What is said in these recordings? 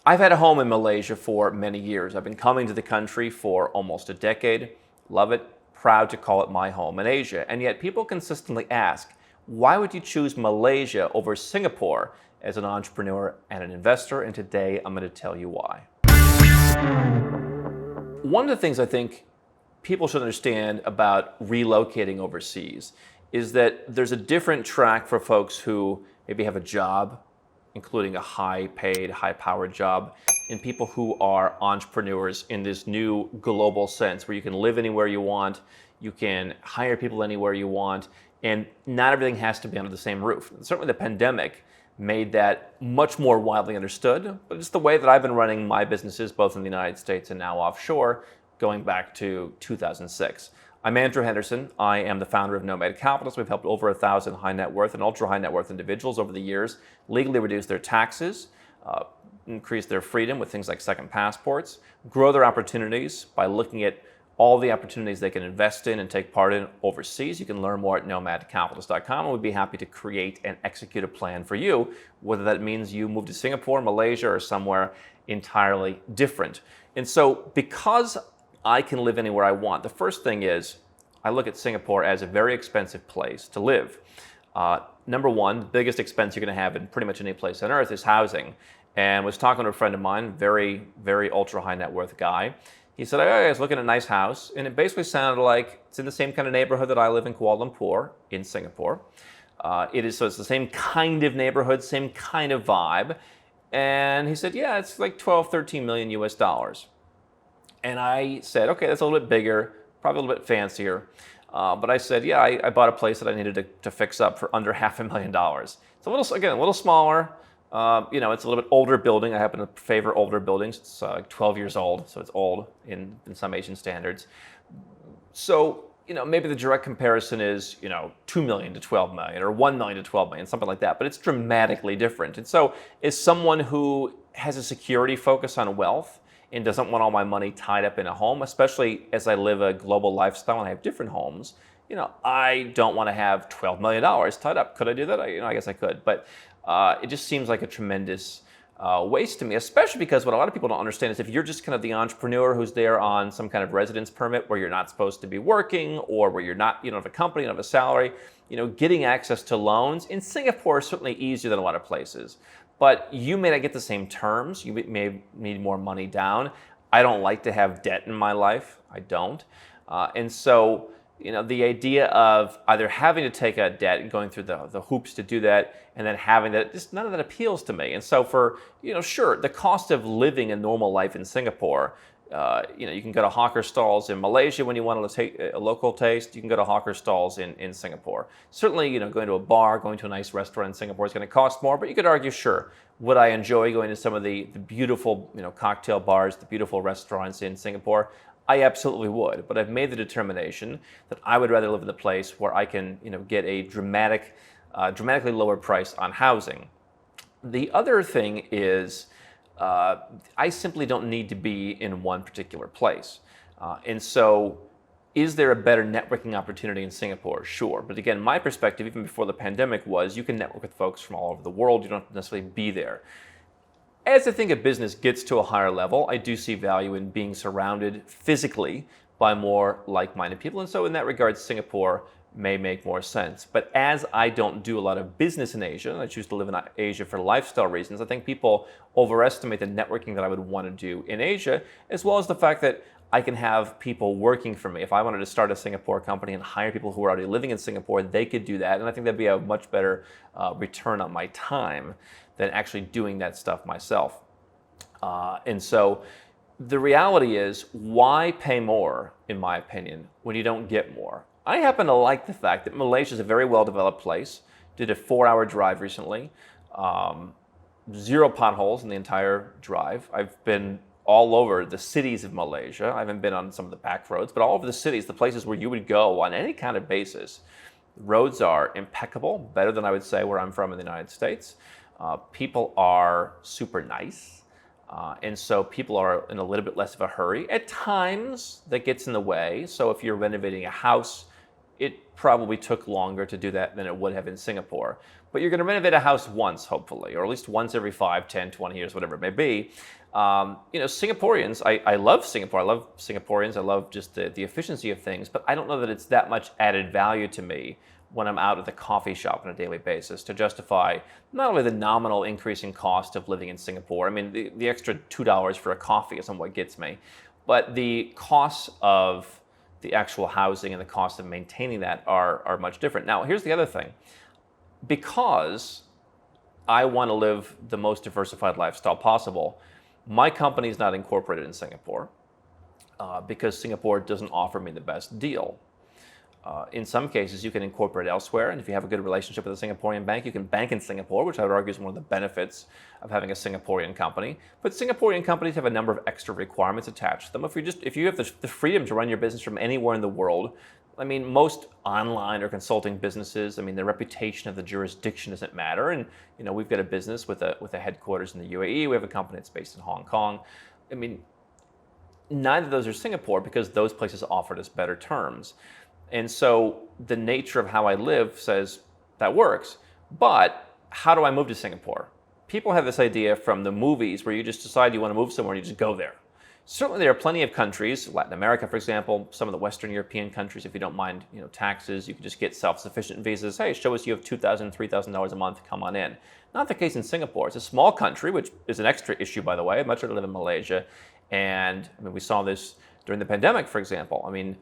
I've had a home in Malaysia for many years. I've been coming to the country for almost a decade. Love it, proud to call it my home in Asia. And yet people consistently ask, why would you choose Malaysia over Singapore as an entrepreneur and an investor? And today I'm going to tell you why. One of the things I think people should understand about relocating overseas is that there's a different track for folks who maybe have a job, including a high-paid, high-powered job, and people who are entrepreneurs in this new global sense where you can live anywhere you want, you can hire people anywhere you want, and not everything has to be under the same roof. Certainly the pandemic made that much more widely understood, but it's the way that I've been running my businesses both in the United States and now offshore, going back to 2006. I'm Mr Henderson. I am the founder of Nomad Capitalist. We've helped over 1,000 high net worth and ultra high net worth individuals over the years legally reduce their taxes, increase their freedom with things like second passports, grow their opportunities by looking at all the opportunities they can invest in and take part in overseas. You can learn more at nomadcapitalist.com, and we'd be happy to create and execute a plan for you, whether that means you move to Singapore, Malaysia, or somewhere entirely different. And so because I can live anywhere I want, the first thing is I look at Singapore as a very expensive place to live. Number one, the biggest expense you're going to have in pretty much any place on earth is housing. And was talking to a friend of mine, very, very ultra high net worth guy. He said, I was looking at a nice house, and it basically sounded like it's in the same kind of neighborhood that I live in Kuala Lumpur in Singapore. So it's the same kind of neighborhood, same kind of vibe. And he said, yeah, it's like 12, 13 million US dollars. And I said, okay, that's a little bit bigger, probably a little bit fancier. But I said, yeah, I bought a place that I needed to fix up for under $500,000. It's a little smaller. It's a little bit older building. I happen to favor older buildings. It's like 12 years old, so it's old in some Asian standards. So, maybe the direct comparison is, 2 million to 12 million or 1 million to 12 million, something like that. But it's dramatically different. And so as someone who has a security focus on wealth and doesn't want all my money tied up in a home, especially as I live a global lifestyle and I have different homes, I don't want to have $12 million tied up. Could I do that? I guess I could. But it just seems like a tremendous waste to me, especially because what a lot of people don't understand is if you're just kind of the entrepreneur who's there on some kind of residence permit where you're not supposed to be working or where you're not, you don't have a company, you don't have a salary, getting access to loans in Singapore is certainly easier than a lot of places. But you may not get the same terms. You may need more money down. I don't like to have debt in my life. I don't. And so, the idea of either having to take a debt and going through the hoops to do that and then having that, just none of that appeals to me. And so for, sure, the cost of living a normal life in Singapore, you can go to hawker stalls in Malaysia when you want to take a local taste. You can go to hawker stalls in Singapore. Certainly, going to a bar, going to a nice restaurant in Singapore is going to cost more, but you could argue, sure, would I enjoy going to some of the beautiful, cocktail bars, the beautiful restaurants in Singapore? I absolutely would, but I've made the determination that I would rather live in the place where I can, get a dramatically lower price on housing. The other thing is, I simply don't need to be in one particular place. And so is there a better networking opportunity in Singapore? Sure. But again, my perspective, even before the pandemic, was you can network with folks from all over the world. You don't necessarily be there. As I think a business gets to a higher level, I do see value in being surrounded physically by more like-minded people. And so in that regard, Singapore may make more sense. But as I don't do a lot of business in Asia, and I choose to live in Asia for lifestyle reasons, I think people overestimate the networking that I would want to do in Asia, as well as the fact that I can have people working for me. If I wanted to start a Singapore company and hire people who are already living in Singapore, they could do that. And I think that'd be a much better return on my time than actually doing that stuff myself. And so the reality is, why pay more, in my opinion, when you don't get more? I happen to like the fact that Malaysia is a very well-developed place. Did a 4-hour drive recently. 0 potholes in the entire drive. I've been all over the cities of Malaysia. I haven't been on some of the back roads, but all over the cities, the places where you would go on any kind of basis. Roads are impeccable, better than I would say where I'm from in the United States. People are super nice. And so people are in a little bit less of a hurry. At times, that gets in the way. So if you're renovating a house, it probably took longer to do that than it would have in Singapore. but you're going to renovate a house once, hopefully, or at least once every 5, 10, 20 years, whatever it may be. Singaporeans, I love Singapore. I love Singaporeans. I love just the efficiency of things, but I don't know that it's that much added value to me when I'm out at the coffee shop on a daily basis to justify not only the nominal increase in cost of living in Singapore. I mean, the extra $2 for a coffee isn't what gets me, but the costs of the actual housing and the cost of maintaining that are much different. Now, here's the other thing. Because I want to live the most diversified lifestyle possible, my company is not incorporated in Singapore because Singapore doesn't offer me the best deal. In some cases, you can incorporate elsewhere, and if you have a good relationship with a Singaporean bank, you can bank in Singapore, which I would argue is one of the benefits of having a Singaporean company. But Singaporean companies have a number of extra requirements attached to them. If you have the freedom to run your business from anywhere in the world, I mean, most online or consulting businesses, I mean, the reputation of the jurisdiction doesn't matter. And we've got a business with a headquarters in the UAE. We have a company that's based in Hong Kong. I mean, neither of those are Singapore because those places offered us better terms. And so the nature of how I live says that works. But how do I move to Singapore? People have this idea from the movies where you just decide you want to move somewhere and you just go there. Certainly there are plenty of countries, Latin America, for example, some of the Western European countries, if you don't mind taxes, you can just get self-sufficient visas. Hey, show us you have $2,000, $3,000 a month, come on in. Not the case in Singapore. It's a small country, which is an extra issue, by the way. I'd much rather live in Malaysia. And I mean, we saw this during the pandemic, for example. I mean,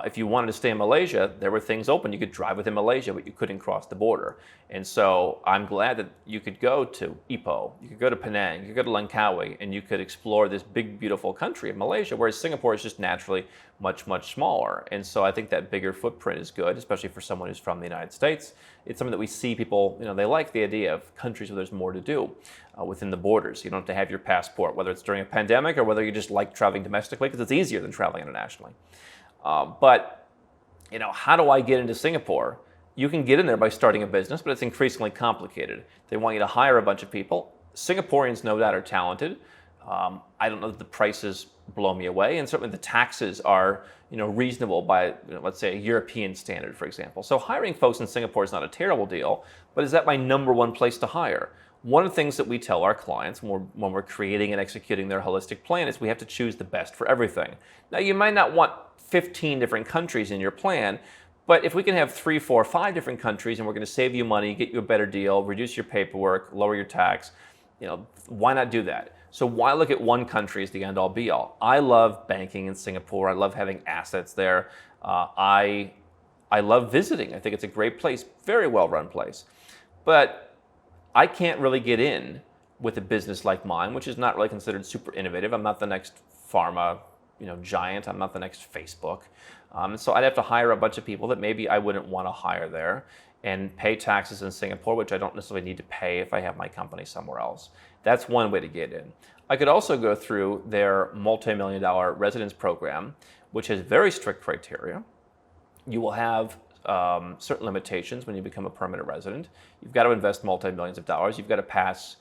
if you wanted to stay in Malaysia, there were things open. You could drive within Malaysia, but you couldn't cross the border. And so I'm glad that you could go to Ipoh, you could go to Penang, you could go to Langkawi, and you could explore this big, beautiful country of Malaysia, whereas Singapore is just naturally much, much smaller. And so I think that bigger footprint is good, especially for someone who's from the United States. It's something that we see people, they like the idea of countries where there's more to do within the borders. You don't have to have your passport, whether it's during a pandemic or whether you just like traveling domestically, because it's easier than traveling internationally. But how do I get into Singapore? You can get in there by starting a business, but it's increasingly complicated. They want you to hire a bunch of people. Singaporeans, no doubt, are talented. I don't know that the prices blow me away, and certainly the taxes are reasonable by let's say a European standard, for example. So hiring folks in Singapore is not a terrible deal, but is that my number one place to hire? One of the things that we tell our clients when we're creating and executing their holistic plan is we have to choose the best for everything. Now, you might not want 15 different countries in your plan, but if we can have 3, 4, 5 different countries and we're going to save you money, get you a better deal, reduce your paperwork, lower your tax, why not do that? So why look at one country as the end-all be-all? I love banking in Singapore. I love having assets there. I love visiting. I think it's a great place, very well-run place. But I can't really get in with a business like mine, which is not really considered super innovative. I'm not the next pharma giant. I'm not the next Facebook. So I'd have to hire a bunch of people that maybe I wouldn't want to hire there and pay taxes in Singapore, which I don't necessarily need to pay if I have my company somewhere else. That's one way to get in. I could also go through their multi-million-dollar residence program, which has very strict criteria. You will have certain limitations when you become a permanent resident. You've got to invest multi-millions of dollars. You've got to pass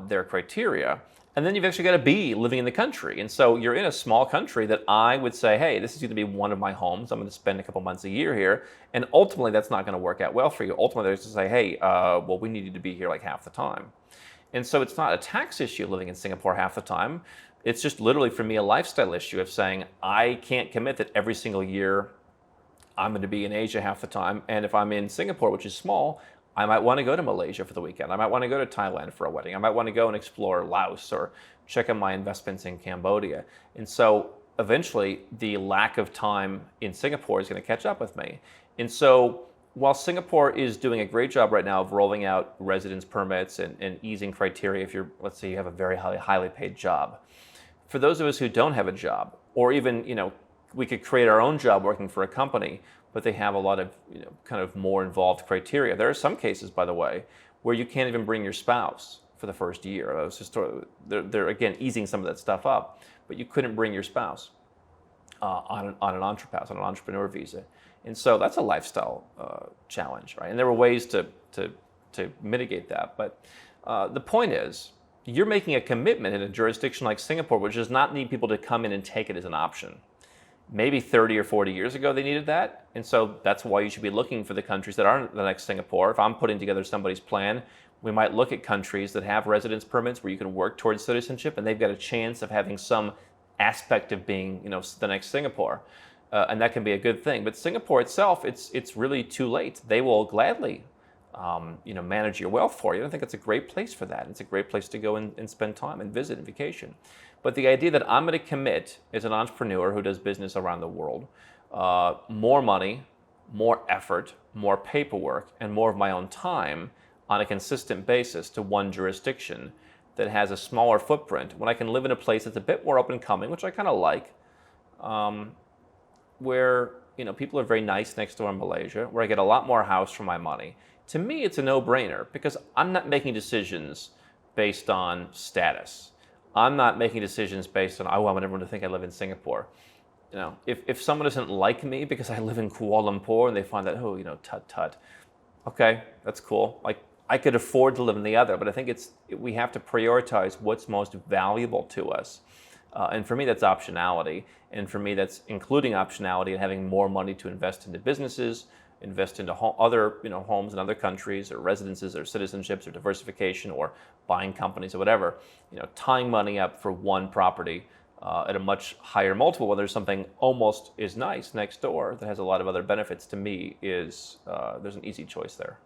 their criteria. And then you've actually got to be living in the country. And so you're in a small country that I would say, hey, this is going to be one of my homes. I'm going to spend a couple months a year here. And ultimately, that's not going to work out well for you. Ultimately, they're just to say, hey, well, we need you to be here like half the time. And so it's not a tax issue living in Singapore half the time. It's just literally, for me, a lifestyle issue of saying, I can't commit that every single year I'm going to be in Asia half the time. And if I'm in Singapore, which is small, I might want to go to Malaysia for the weekend. I might want to go to Thailand for a wedding. I might want to go and explore Laos or check on my investments in Cambodia. And so eventually the lack of time in Singapore is going to catch up with me. And so while Singapore is doing a great job right now of rolling out residence permits and easing criteria if let's say you have a very highly paid job, for those of us who don't have a job, or even, we could create our own job working for a company, but they have a lot of, kind of more involved criteria. There are some cases, by the way, where you can't even bring your spouse for the first year. They're again easing some of that stuff up, but you couldn't bring your spouse on an entrepreneur visa. And so that's a lifestyle challenge, right? And there were ways to mitigate that. But the point is, you're making a commitment in a jurisdiction like Singapore, which does not need people to come in and take it as an option. Maybe 30 or 40 years ago they needed that. And so that's why you should be looking for the countries that aren't the next Singapore. If I'm putting together somebody's plan, we might look at countries that have residence permits where you can work towards citizenship and they've got a chance of having some aspect of being, the next Singapore. And that can be a good thing. But Singapore itself, it's really too late. They will gladly manage your wealth for you. I think it's a great place for that. It's a great place to go and spend time and visit and vacation. But the idea that I'm going to commit as an entrepreneur who does business around the world, more money, more effort, more paperwork, and more of my own time on a consistent basis to one jurisdiction that has a smaller footprint, when I can live in a place that's a bit more up and coming, which I kind of like, where people are very nice next door in Malaysia, where I get a lot more house for my money. To me, it's a no-brainer because I'm not making decisions based on status. I'm not making decisions based on, I want everyone to think I live in Singapore. If someone doesn't like me because I live in Kuala Lumpur and they find that, tut. Okay, that's cool. Like, I could afford to live in the other, but I think we have to prioritize what's most valuable to us. And for me, that's optionality. And for me, that's including optionality and having more money to invest into businesses, invest into other homes in other countries or residences or citizenships or diversification or buying companies or whatever. Tying money up for one property at a much higher multiple when there's something almost as nice next door that has a lot of other benefits, to me is there's an easy choice there.